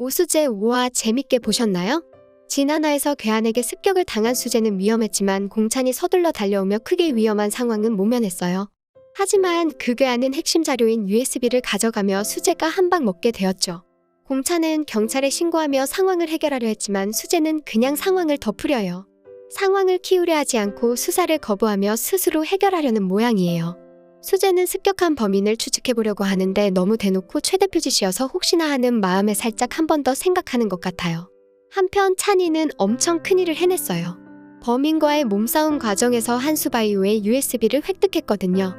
오수재 5화 재밌게 보셨나요? 진하나에서 괴한에게 습격을 당한 수재는 위험했지만 공찬이 서둘러 달려오며 크게 위험한 상황은 모면했어요. 하지만 그 괴한은 핵심 자료인 USB를 가져가며 수재가 한 방 먹게 되었죠. 공찬은 경찰에 신고하며 상황을 해결하려 했지만 수재는 그냥 상황을 덮으려요. 상황을 키우려 하지 않고 수사를 거부하며 스스로 해결하려는 모양이에요. 수재는 습격한 범인을 추측해보려고 하는데 너무 대놓고 최대표 짓이어서 혹시나 하는 마음에 살짝 한 번 더 생각하는 것 같아요. 한편 찬이는 엄청 큰일을 해냈어요. 범인과의 몸싸움 과정에서 한수바이오의 USB를 획득했거든요.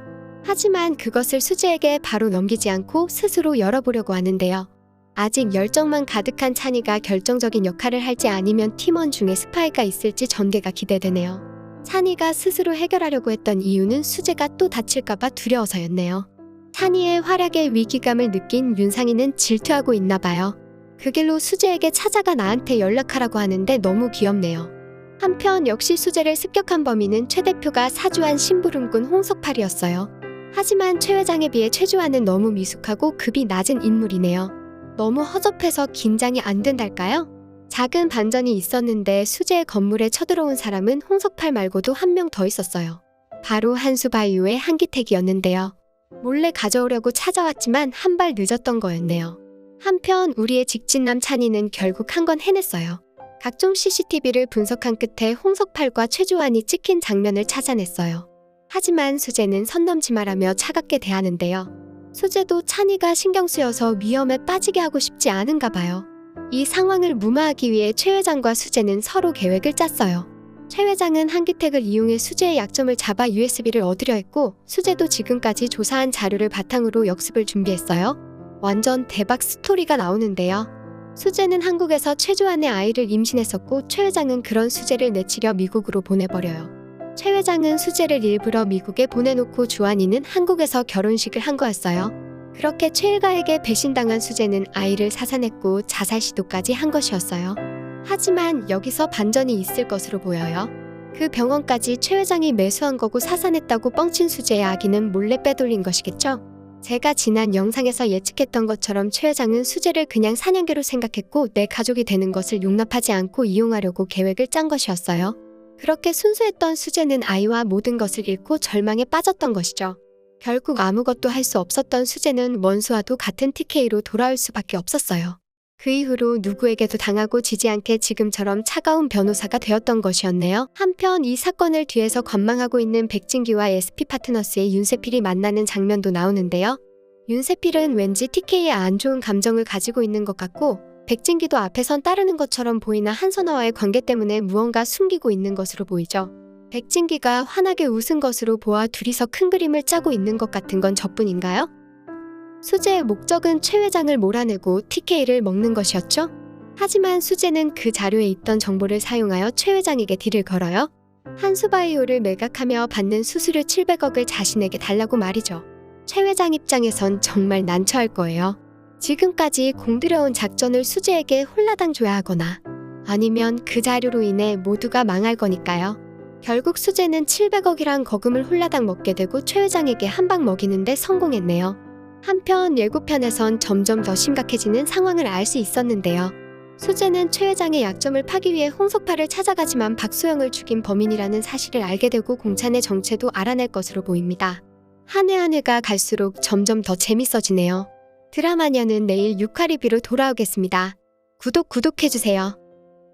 하지만 그것을 수재에게 바로 넘기지 않고 스스로 열어보려고 하는데요. 아직 열정만 가득한 찬이가 결정적인 역할을 할지 아니면 팀원 중에 스파이가 있을지 전개가 기대되네요. 찬이가 스스로 해결하려고 했던 이유는 수재가 또 다칠까봐 두려워서였네요. 찬이의 활약에 위기감을 느낀 윤상이는 질투하고 있나봐요. 그 길로 수재에게 찾아가 나한테 연락하라고 하는데 너무 귀엽네요. 한편 역시 수재를 습격한 범인은 최 대표가 사주한 심부름꾼 홍석팔이었어요. 하지만 최 회장에 비해 최주환은 너무 미숙하고 급이 낮은 인물이네요. 너무 허접해서 긴장이 안 된달까요? 작은 반전이 있었는데 수재의 건물에 쳐들어온 사람은 홍석팔 말고도 한 명 더 있었어요. 바로 한수바이오의 한기택이었는데요. 몰래 가져오려고 찾아왔지만 한 발 늦었던 거였네요. 한편 우리의 직진남 찬이는 결국 한 건 해냈어요. 각종 CCTV를 분석한 끝에 홍석팔과 최주환이 찍힌 장면을 찾아냈어요. 하지만 수재는 선 넘지 말라며 차갑게 대하는데요. 수재도 찬이가 신경 쓰여서 위험에 빠지게 하고 싶지 않은가 봐요. 이 상황을 무마하기 위해 최 회장과 수재는 서로 계획을 짰어요. 최 회장은 한기택을 이용해 수재의 약점을 잡아 USB를 얻으려 했고 수재도 지금까지 조사한 자료를 바탕으로 역습을 준비했어요. 완전 대박 스토리가 나오는데요. 수재는 한국에서 최주환의 아이를 임신했었고 최 회장은 그런 수재를 내치려 미국으로 보내버려요. 최 회장은 수재를 일부러 미국에 보내놓고 주환이는 한국에서 결혼식을 한 거였어요. 그렇게 최 일가에게 배신당한 수재는 아이를 사산했고 자살 시도까지 한 것이었어요. 하지만 여기서 반전이 있을 것으로 보여요. 그 병원까지 최 회장이 매수한 거고 사산했다고 뻥친 수재의 아기는 몰래 빼돌린 것이겠죠? 제가 지난 영상에서 예측했던 것처럼 최 회장은 수재를 그냥 사냥개로 생각했고 내 가족이 되는 것을 용납하지 않고 이용하려고 계획을 짠 것이었어요. 그렇게 순수했던 수재는 아이와 모든 것을 잃고 절망에 빠졌던 것이죠. 결국 아무것도 할 수 없었던 수재는 원수와도 같은 TK로 돌아올 수밖에 없었어요. 그 이후로 누구에게도 당하고 지지 않게 지금처럼 차가운 변호사가 되었던 것이었네요. 한편 이 사건을 뒤에서 관망하고 있는 백진기와 SP 파트너스의 윤세필이 만나는 장면도 나오는데요. 윤세필은 왠지 TK에 안 좋은 감정을 가지고 있는 것 같고 백진기도 앞에선 따르는 것처럼 보이나 한선화와의 관계 때문에 무언가 숨기고 있는 것으로 보이죠. 백진기가 환하게 웃은 것으로 보아 둘이서 큰 그림을 짜고 있는 것 같은 건 저뿐인가요? 수재의 목적은 최 회장을 몰아내고 TK를 먹는 것이었죠? 하지만 수재는 그 자료에 있던 정보를 사용하여 최 회장에게 딜을 걸어요. 한수바이오를 매각하며 받는 수수료 700억을 자신에게 달라고 말이죠. 최 회장 입장에선 정말 난처할 거예요. 지금까지 공들여온 작전을 수재에게 홀라당 줘야 하거나 아니면 그 자료로 인해 모두가 망할 거니까요. 결국 수재는 700억이란 거금을 홀라당 먹게 되고 최 회장에게 한 방 먹이는데 성공했네요. 한편 예고편에선 점점 더 심각해지는 상황을 알 수 있었는데요. 수재는 최 회장의 약점을 파기 위해 홍석팔을 찾아가지만 박소영을 죽인 범인이라는 사실을 알게 되고 공찬의 정체도 알아낼 것으로 보입니다. 한 해 한 해가 갈수록 점점 더 재밌어지네요. 드라마녀는 내일 6화 리뷰로 돌아오겠습니다. 구독해주세요.